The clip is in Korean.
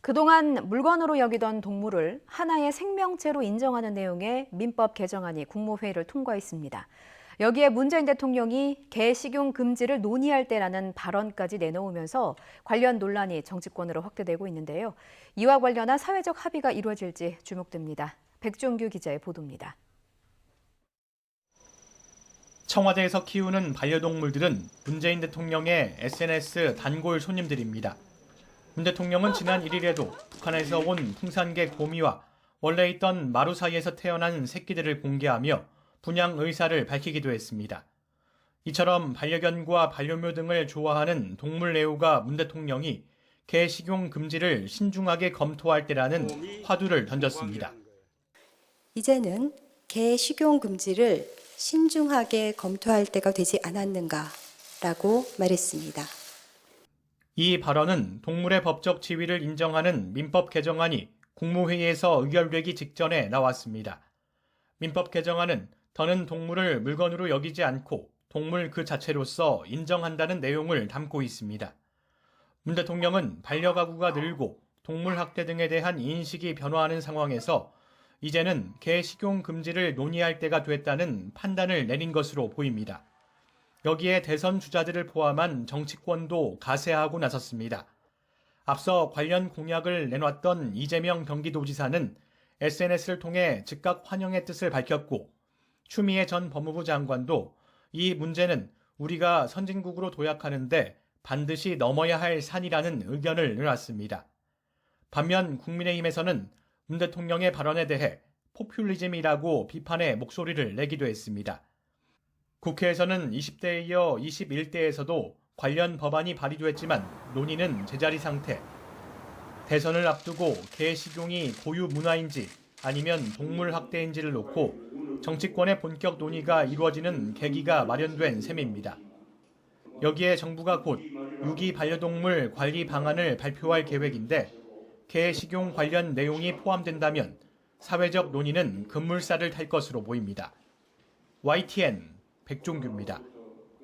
그동안 물건으로 여기던 동물을 하나의 생명체로 인정하는 내용의 민법 개정안이 국무회의를 통과했습니다. 여기에 문재인 대통령이 개 식용 금지를 논의할 때라는 발언까지 내놓으면서 관련 논란이 정치권으로 확대되고 있는데요. 이와 관련한 사회적 합의가 이루어질지 주목됩니다. 백종규 기자의 보도입니다. 청와대에서 키우는 반려동물들은 문재인 대통령의 SNS 단골 손님들입니다. 문 대통령은 지난 1일에도 북한에서 온 풍산개 고미와 원래 있던 마루 사이에서 태어난 새끼들을 공개하며 분양 의사를 밝히기도 했습니다. 이처럼 반려견과 반려묘 등을 좋아하는 동물 애호가 문 대통령이 개 식용 금지를 신중하게 검토할 때라는 화두를 던졌습니다. 이제는 개 식용 금지를 신중하게 검토할 때가 되지 않았는가라고 말했습니다. 이 발언은 동물의 법적 지위를 인정하는 민법 개정안이 국무회의에서 의결되기 직전에 나왔습니다. 민법 개정안은 더는 동물을 물건으로 여기지 않고 동물 그 자체로서 인정한다는 내용을 담고 있습니다. 문 대통령은 반려가구가 늘고 동물 학대 등에 대한 인식이 변화하는 상황에서 이제는 개 식용 금지를 논의할 때가 됐다는 판단을 내린 것으로 보입니다. 여기에 대선 주자들을 포함한 정치권도 가세하고 나섰습니다. 앞서 관련 공약을 내놨던 이재명 경기도지사는 SNS를 통해 즉각 환영의 뜻을 밝혔고 추미애 전 법무부 장관도 이 문제는 우리가 선진국으로 도약하는데 반드시 넘어야 할 산이라는 의견을 내놨습니다. 반면 국민의힘에서는 문 대통령의 발언에 대해 포퓰리즘이라고 비판의 목소리를 내기도 했습니다. 국회에서는 20대에 이어 21대에서도 관련 법안이 발의됐지만 논의는 제자리 상태. 대선을 앞두고 개 식용이 고유 문화인지 아니면 동물 학대인지를 놓고 정치권의 본격 논의가 이루어지는 계기가 마련된 셈입니다. 여기에 정부가 곧 유기 반려동물 관리 방안을 발표할 계획인데 개 식용 관련 내용이 포함된다면 사회적 논의는 급물살을 탈 것으로 보입니다. YTN 백종규입니다.